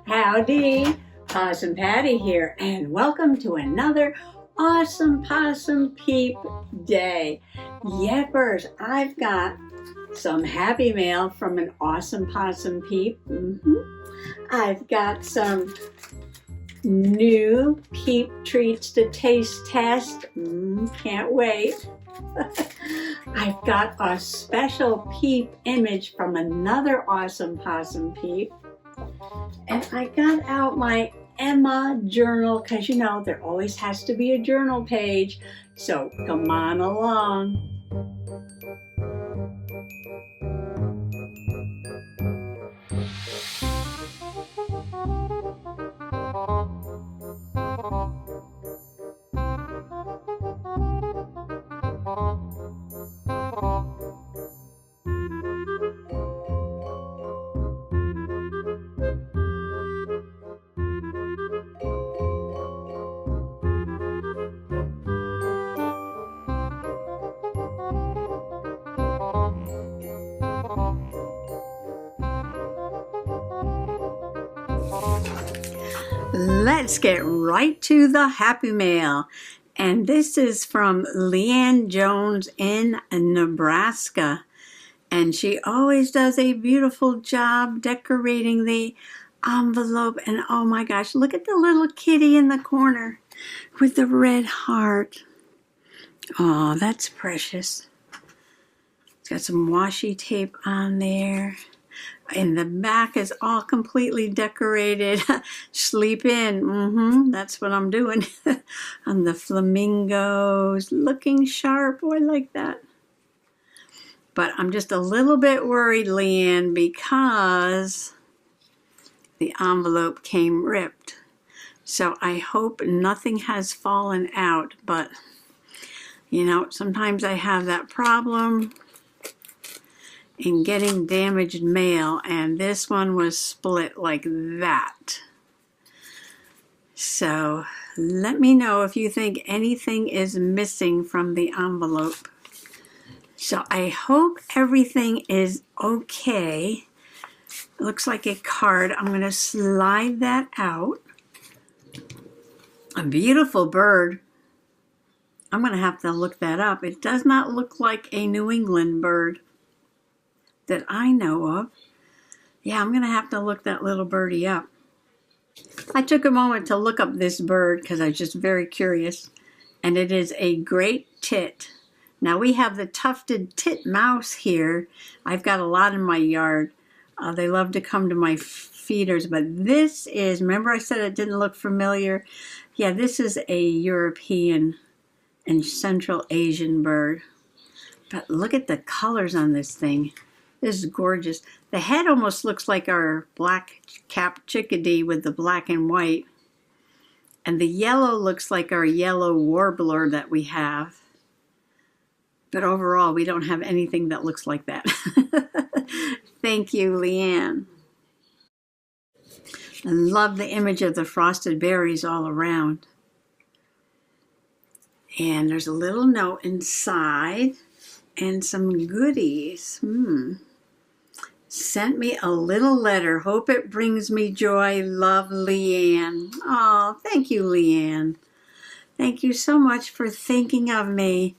Howdy, Possum Patty here, and welcome to another Awesome Possum Peep Day. Yepers, I've got some happy mail from an Awesome Possum Peep. I've got some new Peep treats to taste test. Can't wait. I've got a special Peep image from another Awesome Possum Peep. And I got out my Emma journal because you know there always has to be a journal page. So come on along. Let's get right to the happy mail. And this is from Leanne Jones in Nebraska. And she always does a beautiful job decorating the envelope. And oh my gosh, look at the little kitty in the corner with the red heart. Oh, that's precious. It's got some washi tape on there. And the back is all completely decorated. Sleep in. That's what I'm doing. On the flamingos. Looking sharp. Oh, I like that. But I'm just a little bit worried, Leanne, because the envelope came ripped. So I hope nothing has fallen out. But, you know, sometimes I have that problem in getting damaged mail, and this one was split like that. So let me know if you think anything is missing from the envelope. So I hope everything is okay. It looks like a card. I'm going to slide that out. A beautiful bird. I'm going to have to look that up. It does not look like a New England bird that I know of. Yeah, I'm going to have to look that little birdie up. I took a moment to look up this bird because I was just very curious. And it is a great tit. Now we have the tufted titmouse here. I've got a lot in my yard. They love to come to my feeders. But this is, remember I said it didn't look familiar? Yeah, this is a European and Central Asian bird. But look at the colors on this thing. This is gorgeous. The head almost looks like our black-capped chickadee with the black and white. And the yellow looks like our yellow warbler that we have. But overall, we don't have anything that looks like that. Thank you, Leanne. I love the image of the frosted berries all around. And there's a little note inside and some goodies. Sent me a little letter. Hope it brings me joy. Love, Leanne. Oh, thank you, Leanne. Thank you so much for thinking of me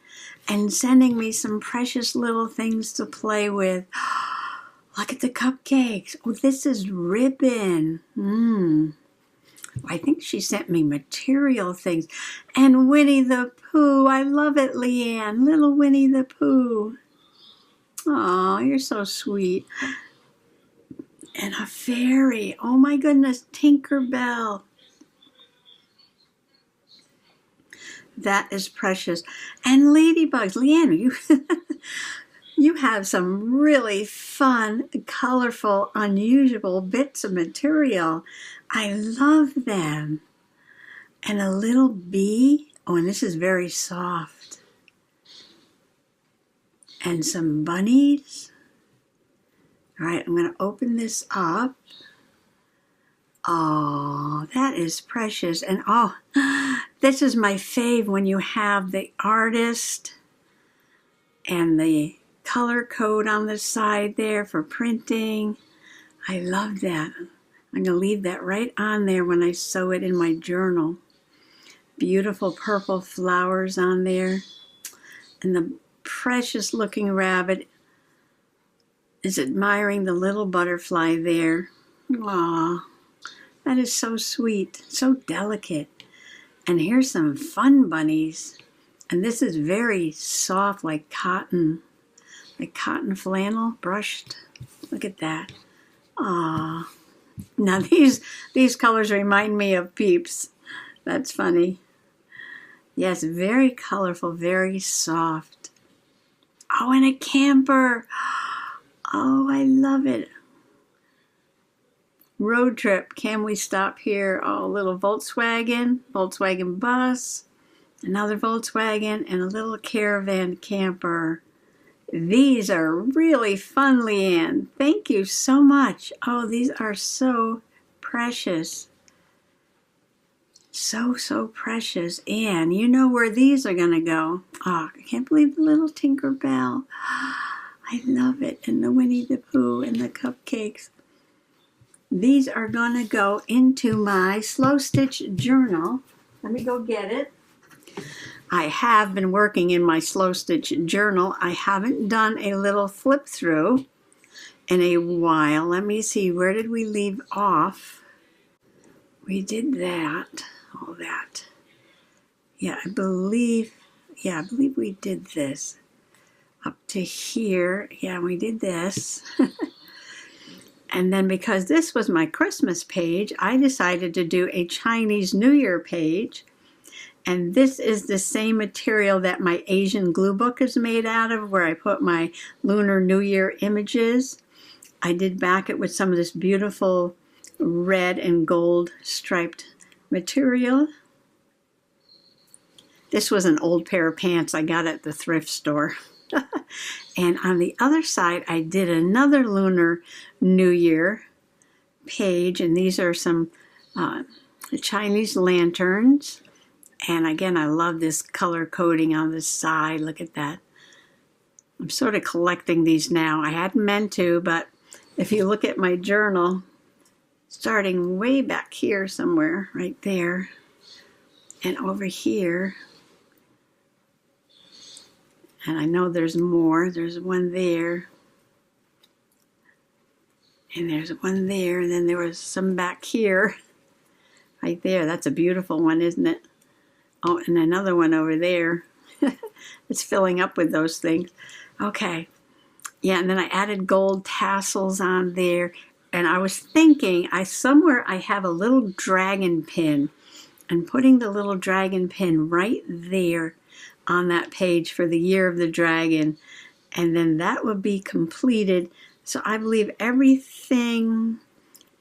and sending me some precious little things to play with. Look at the cupcakes. Oh, this is ribbon. I think she sent me material things. And Winnie the Pooh. I love it, Leanne. Little Winnie the Pooh. Oh, you're so sweet. And a fairy. Oh my goodness, Tinkerbell. That is precious. And ladybugs. Leanne, you have some really fun, colorful, unusual bits of material. I love them. And a little bee. Oh, and this is very soft. And some bunnies. All right, I'm going to open this up. Oh, that is precious. And oh, this is my fave when you have the artist and the color code on the side there for printing. I love that. I'm going to leave that right on there when I sew it in my journal. Beautiful purple flowers on there. And the precious looking rabbit is admiring the little butterfly there. Aww, that is so sweet, so delicate. And here's some fun bunnies. And this is very soft, like cotton flannel brushed. Look at that. Aww. Now these colors remind me of Peeps. That's funny. Yes, very colorful, very soft. Oh, and a camper. Oh, I love it. Road trip. Can we stop here? Oh, a little Volkswagen bus, another Volkswagen, and a little caravan camper. These are really fun, Leanne. Thank you so much. Oh, these are so precious. So precious. And you know where these are going to go. Oh, I can't believe the little Tinkerbell. I love it. And the Winnie the Pooh and the cupcakes. These are going to go into my slow stitch journal. Let me go get it. I have been working in my slow stitch journal. I haven't done a little flip through in a while. Let me see, where did we leave off? We did that, all that. Yeah, I believe we did this. Up to here, yeah, we did this. And then because this was my Christmas page, I decided to do a Chinese New Year page. And this is the same material that my Asian glue book is made out of, where I put my Lunar New Year images. I did back it with some of this beautiful red and gold striped material. This was an old pair of pants I got at the thrift store. And on the other side, I did another Lunar New Year page, and these are some Chinese lanterns. And again, I love this color coding on the side. Look at that. I'm sort of collecting these now. I hadn't meant to, but if you look at my journal, starting way back here somewhere, right there, and over here, and I know there's more. There's one there, and there's one there, and then there was some back here, right there. That's a beautiful one, isn't it? Oh, and another one over there. It's filling up with those things. Okay. Yeah, and then I added gold tassels on there. And I was thinking, somewhere I have a little dragon pin. And putting the little dragon pin right there on that page for the Year of the Dragon. And then that would be completed. So I believe everything,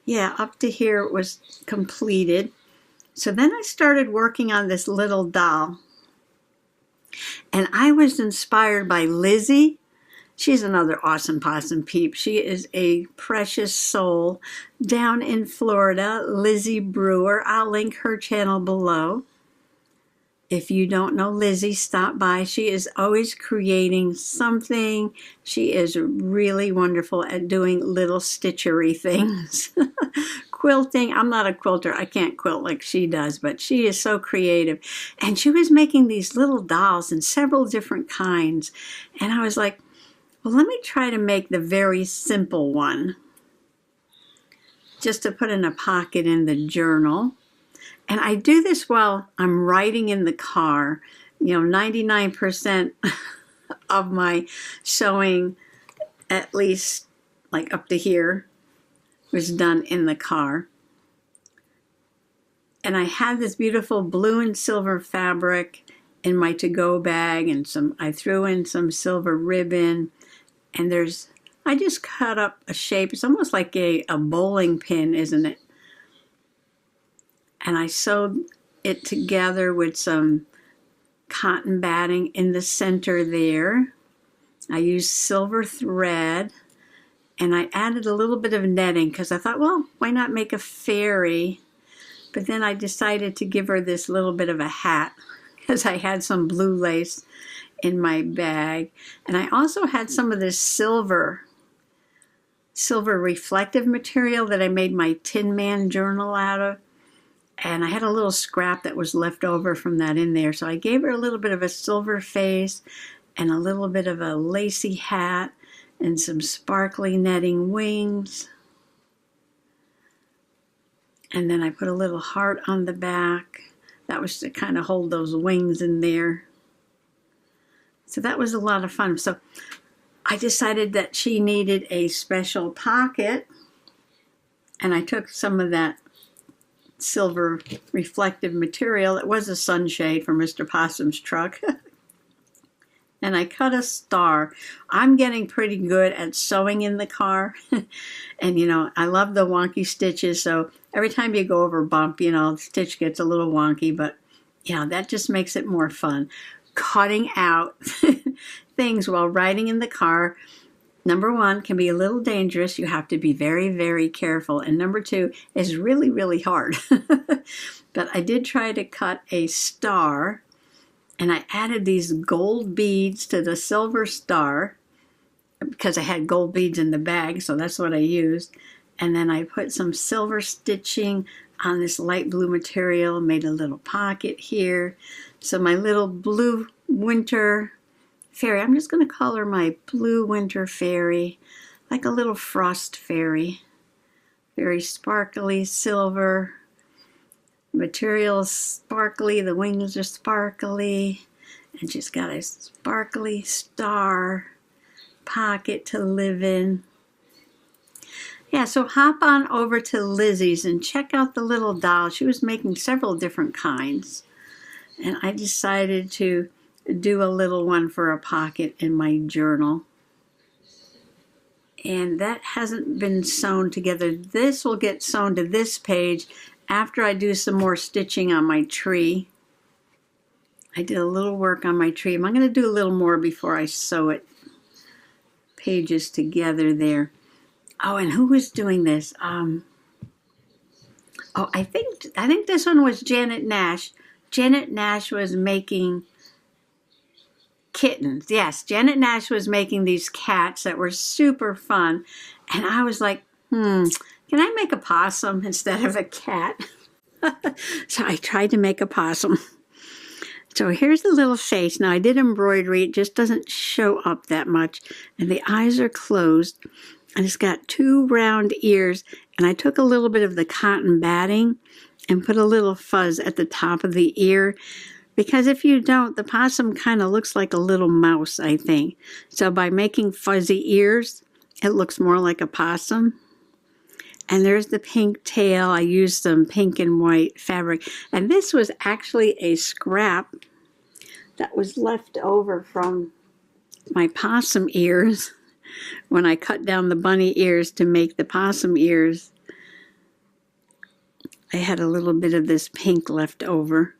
yeah, up to here was completed. So then I started working on this little doll. And I was inspired by Lizzie. She's another Awesome Possum Peep. She is a precious soul down in Florida, Lizzie Brewer. I'll link her channel below. If you don't know Lizzie, stop by. She is always creating something. She is really wonderful at doing little stitchery things. Quilting. I'm not a quilter. I can't quilt like she does, but she is so creative. And she was making these little dolls in several different kinds. And I was like, well, let me try to make the very simple one, just to put in a pocket in the journal. And I do this while I'm riding in the car. You know, 99% of my sewing, at least like up to here, was done in the car. And I had this beautiful blue and silver fabric in my to-go bag, and I threw in some silver ribbon. And I just cut up a shape. It's almost like a bowling pin, isn't it? And I sewed it together with some cotton batting in the center there. I used silver thread, and I added a little bit of netting because I thought, well, why not make a fairy? But then I decided to give her this little bit of a hat because I had some blue lace in my bag. And I also had some of this silver silver reflective material that I made my Tin Man journal out of. And I had a little scrap that was left over from that in there. So I gave her a little bit of a silver face and a little bit of a lacy hat and some sparkly netting wings. And then I put a little heart on the back. That was to kind of hold those wings in there. So that was a lot of fun. So I decided that she needed a special pocket. And I took some of that silver reflective material. It was a sunshade for Mr. Possum's truck. And I cut a star. I'm getting pretty good at sewing in the car. And, you know, I love the wonky stitches. So every time you go over a bump, you know, the stitch gets a little wonky. But, yeah, that just makes it more fun. Cutting out things while riding in the car, number one, can be a little dangerous. You have to be very, very careful. And number two is really, really hard. But I did try to cut a star. And I added these gold beads to the silver star because I had gold beads in the bag, so that's what I used. And then I put some silver stitching on this light blue material, made a little pocket here. So my little blue winter fairy, I'm just going to call her my blue winter fairy, like a little frost fairy. Very sparkly silver. Material's sparkly, the wings are sparkly, and she's got a sparkly star pocket to live in. Yeah, so hop on over to Lizzie's and check out the little doll. She was making several different kinds, and I decided to do a little one for a pocket in my journal. And that hasn't been sewn together. This will get sewn to this page after I do some more stitching on my tree. I did a little work on my tree. I'm going to do a little more before I sew it. Pages together there. Oh, and who was doing this? Oh, I think this one was Janet Nash. Janet Nash was making kittens. Yes, Janet Nash was making these cats that were super fun. And I was like, can I make a possum instead of a cat? So I tried to make a possum. So here's the little face. Now I did embroidery. It just doesn't show up that much. And the eyes are closed. And it's got two round ears. And I took a little bit of the cotton batting and put a little fuzz at the top of the ear. Because if you don't, the possum kind of looks like a little mouse, I think. So by making fuzzy ears, it looks more like a possum. And there's the pink tail. I used some pink and white fabric. And this was actually a scrap that was left over from my possum ears when I cut down the bunny ears to make the possum ears. I had a little bit of this pink left over.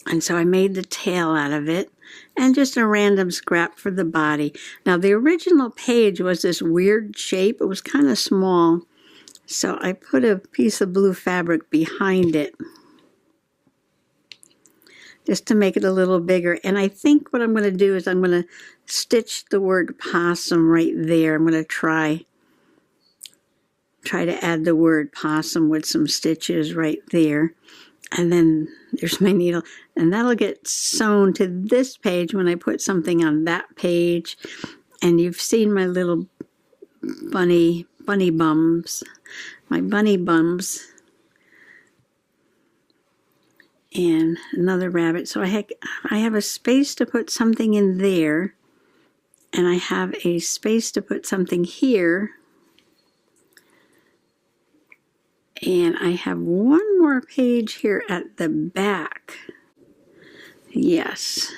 And so I made the tail out of it. And just a random scrap for the body. Now the original page was this weird shape. It was kind of small. So I put a piece of blue fabric behind it. Just to make it a little bigger. And I think what I'm going to do is I'm going to stitch the word possum right there. I'm going to try to add the word possum with some stitches right there. And then there's my needle. And that'll get sewn to this page when I put something on that page. And you've seen my little bunny bums. My bunny bums. And another rabbit. So I have a space to put something in there. And I have a space to put something here. And I have one more page here at the back. Yes.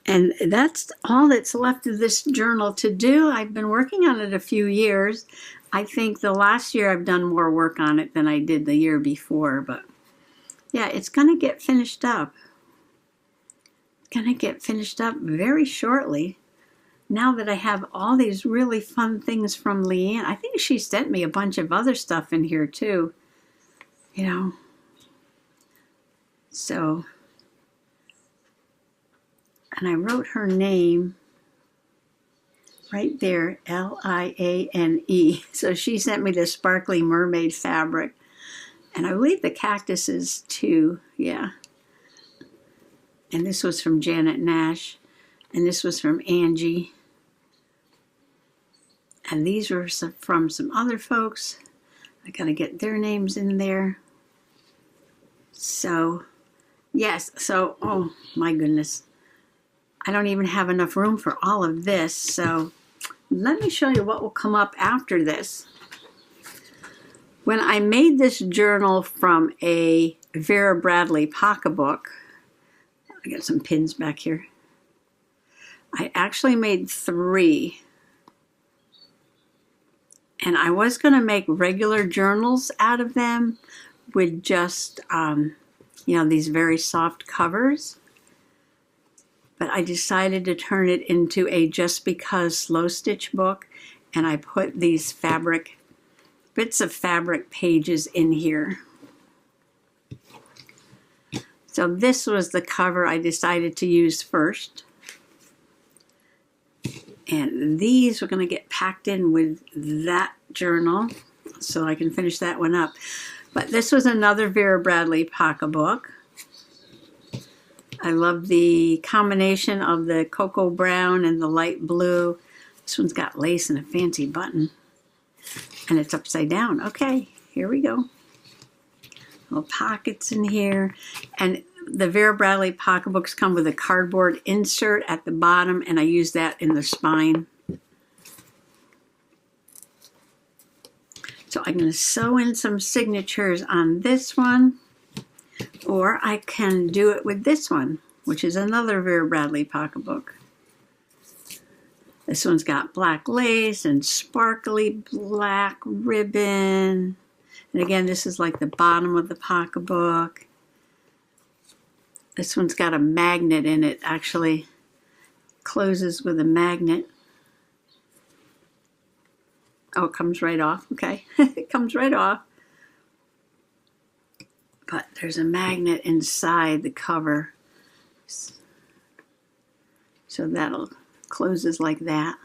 And that's all that's left of this journal to do. I've been working on it a few years. I think the last year I've done more work on it than I did the year before. But yeah, it's going to get finished up. It's going to get finished up very shortly. Now that I have all these really fun things from Leanne. I think she sent me a bunch of other stuff in here too. You know. So. And I wrote her name right there, Liane. So she sent me this sparkly mermaid fabric. And I believe the cactuses too, yeah. And this was from Janet Nash. And this was from Angie. And these were from some other folks. I gotta get their names in there. So, yes, so, oh my goodness. I don't even have enough room for all of this. So, let me show you what will come up after this. When I made this journal from a Vera Bradley pocketbook, I got some pins back here. I actually made 3. And I was going to make regular journals out of them with just, you know, these very soft covers. But I decided to turn it into a Just Because slow stitch book. And I put these bits of fabric pages in here. So this was the cover I decided to use first. And these are going to get packed in with that journal so I can finish that one up. But this was another Vera Bradley pocketbook. I love the combination of the cocoa brown and the light blue. This one's got lace and a fancy button. And it's upside down. Okay, here we go. Little pockets in here. And the Vera Bradley pocketbooks come with a cardboard insert at the bottom, and I use that in the spine. So I'm going to sew in some signatures on this one, or I can do it with this one, which is another Vera Bradley pocketbook. This one's got black lace and sparkly black ribbon. And again, this is like the bottom of the pocketbook. This one's got a magnet in it, actually. Closes with a magnet. Oh, it comes right off. Okay, it comes right off. But there's a magnet inside the cover. So that'll closes like that.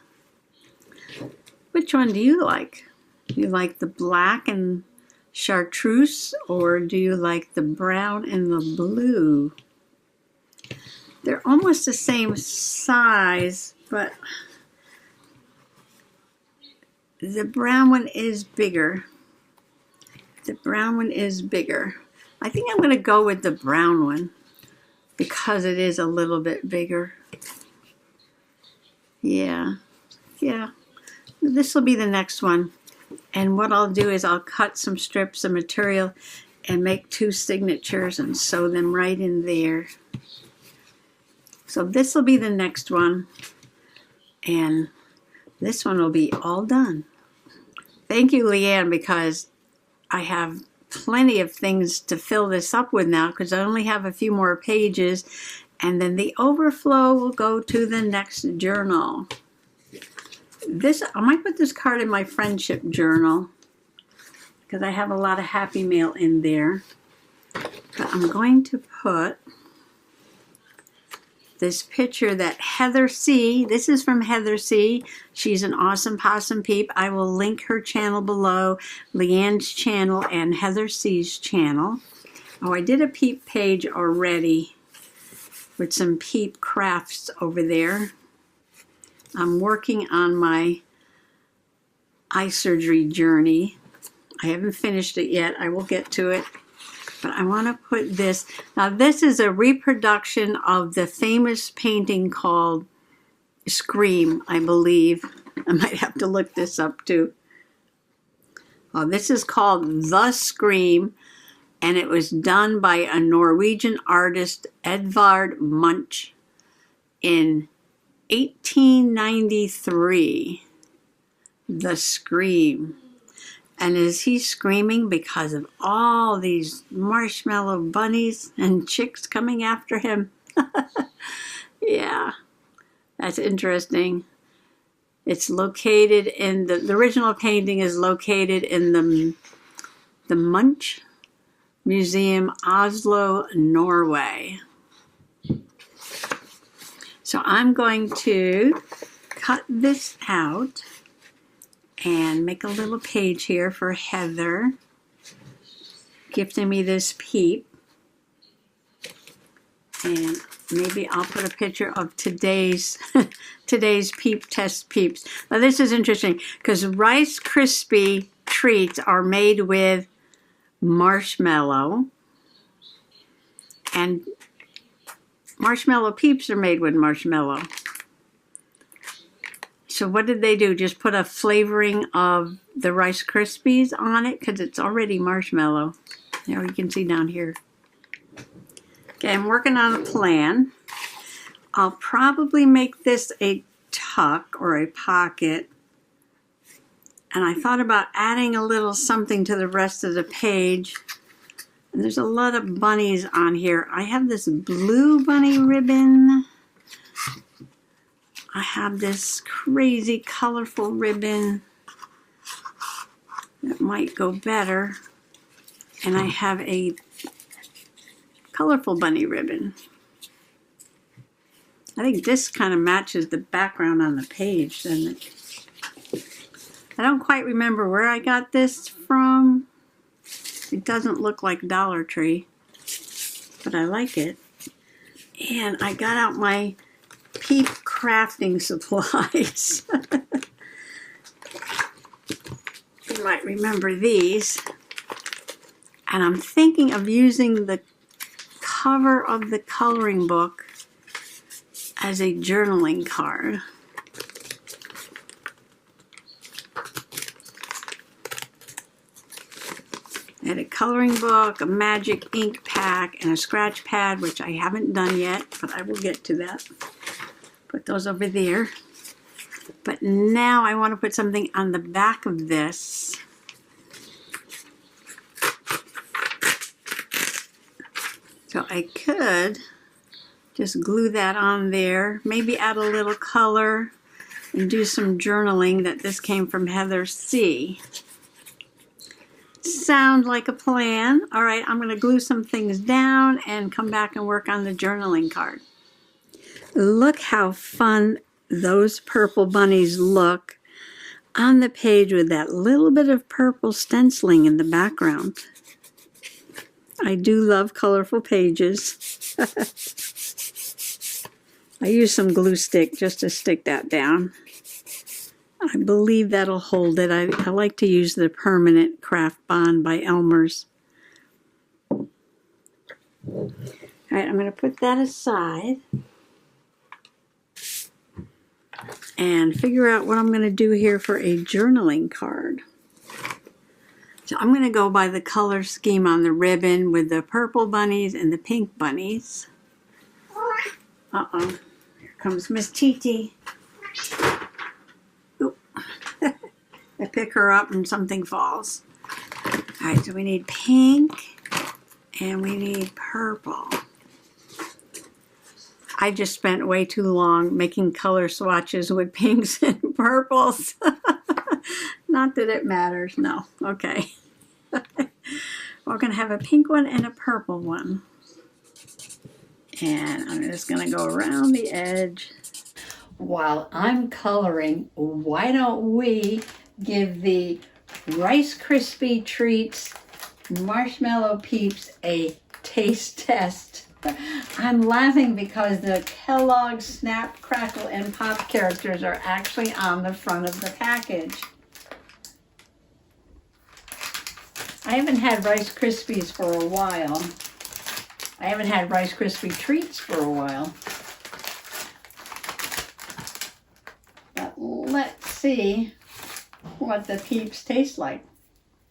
Which one do you like? Do you like the black and chartreuse, or do you like the brown and the blue? They're almost the same size, but the brown one is bigger. The brown one is bigger. I think I'm going to go with the brown one because it is a little bit bigger. Yeah. This will be the next one. And what I'll do is I'll cut some strips of material and make 2 signatures and sew them right in there. So this will be the next one. And this one will be all done. Thank you, Leanne, because I have plenty of things to fill this up with now because I only have a few more pages. And then the overflow will go to the next journal. I might put this card in my friendship journal because I have a lot of happy mail in there. But I'm going to put this picture that Heather C. This is from Heather C. She's an Awesome Possum Peep. I will link her channel below, Leanne's channel and Heather C.'s channel. Oh, I did a peep page already with some peep crafts over there. I'm working on my eye surgery journey. I haven't finished it yet. I will get to it. But I want to put this. Now, this is a reproduction of the famous painting called Scream, I believe. I might have to look this up too. Oh, this is called The Scream, and it was done by a Norwegian artist, Edvard Munch, in 1893. The Scream. And is he screaming because of all these marshmallow bunnies and chicks coming after him? Yeah, that's interesting. It's located in the original painting is located in the Munch Museum, Oslo, Norway. So I'm going to cut this out and make a little page here for Heather, gifting me this peep. And maybe I'll put a picture of today's today's peep test peeps. Now this is interesting because Rice Krispie treats are made with marshmallow, and Marshmallow Peeps are made with marshmallow. So what did they do? Just put a flavoring of the Rice Krispies on it because it's already marshmallow. There you can see down here. Okay, I'm working on a plan. I'll probably make this a tuck or a pocket. And I thought about adding a little something to the rest of the page. And there's a lot of bunnies on here. I have this blue bunny ribbon. I have this crazy colorful ribbon that might go better. And I have a colorful bunny ribbon. I think this kind of matches the background on the page, doesn't it? I don't quite remember where I got this from. It doesn't look like Dollar Tree, but I like it. And I got out my Peep crafting supplies. You might remember these. And I'm thinking of using the cover of the coloring book as a journaling card. I had a coloring book, a magic ink pack, and a scratch pad, which I haven't done yet, but I will get to that. Put those over there. But now I want to put something on the back of this. So I could just glue that on there, maybe add a little color and do some journaling that this came from Heather C. Sounds like a plan. All right, I'm going to glue some things down and come back and work on the journaling card. Look how fun those purple bunnies look on the page with that little bit of purple stenciling in the background. I do love colorful pages. I use some glue stick just to stick that down. I believe that'll hold it. I like to use the Permanent Craft Bond by Elmer's. All right, I'm going to put that aside and figure out what I'm going to do here for a journaling card. So I'm going to go by the color scheme on the ribbon with the purple bunnies and the pink bunnies. Uh-oh. Here comes Miss Titi. I pick her up and something falls. All right, so we need pink and we need purple. I just spent way too long making color swatches with pinks and purples. Not that it matters, no. Okay. We're going to have a pink one and a purple one. And I'm just going to go around the edge. While I'm coloring, why don't we give the Rice Krispie Treats Marshmallow Peeps a taste test. I'm laughing because the Kellogg's Snap, Crackle, and Pop characters are actually on the front of the package. I haven't had Rice Krispies for a while. I haven't had Rice Krispie Treats for a while. But let's see what the Peeps taste like.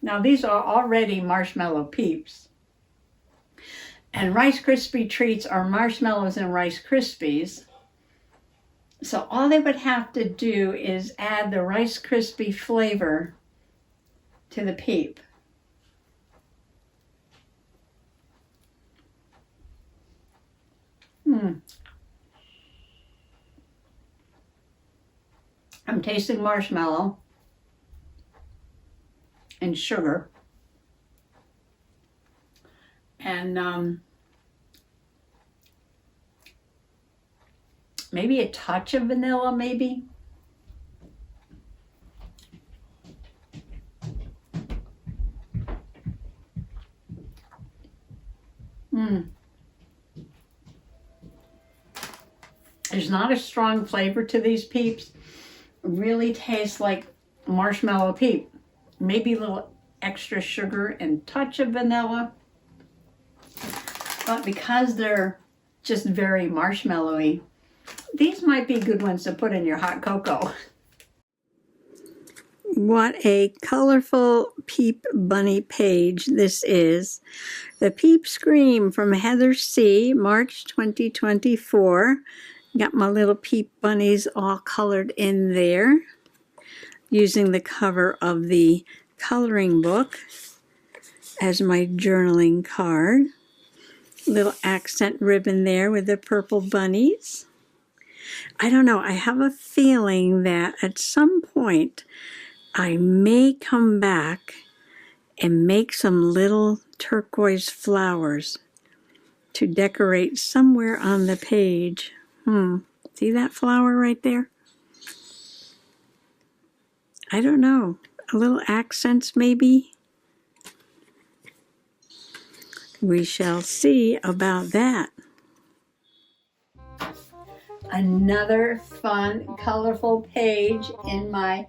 Now these are already Marshmallow Peeps. And Rice Krispie Treats are marshmallows and Rice Krispies. So all they would have to do is add the Rice Krispie flavor to the Peep. I'm tasting marshmallow and sugar. And maybe a touch of vanilla, maybe. There's not a strong flavor to these peeps. It really tastes like marshmallow peep. Maybe a little extra sugar and touch of vanilla. But because they're just very marshmallowy, these might be good ones to put in your hot cocoa. What a colorful Peep Bunny page this is. The Peep Scream from Heather C., March 2024. Got my little Peep Bunnies all colored in there, using the cover of the coloring book as my journaling card. Little accent ribbon there with the purple bunnies. I don't know, I have a feeling that at some point I may come back and make some little turquoise flowers to decorate somewhere on the page. See that flower right there? I don't know, a little accents maybe? We shall see about that. Another fun, colorful page in my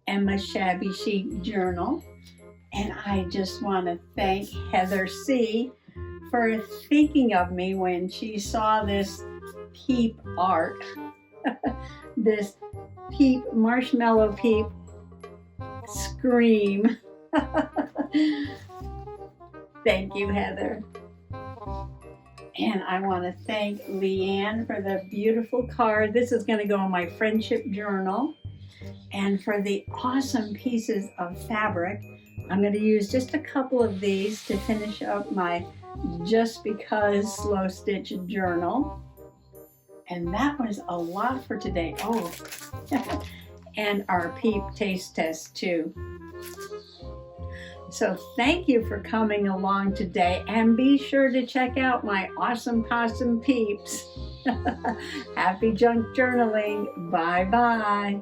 Emma Shabby Chic journal. And I just want to thank Heather C. for thinking of me when she saw this Peep art. This Peep, Marshmallow Peep Scream. Thank you, Heather. And I want to thank Leanne for the beautiful card. This is going to go in my friendship journal. And for the awesome pieces of fabric, I'm going to use just a couple of these to finish up my Just Because Slow Stitch journal. And that was a lot for today. Oh, and our Peep taste test too. So thank you for coming along today, and be sure to check out my Awesome Possum Peeps. Happy junk journaling. Bye-bye.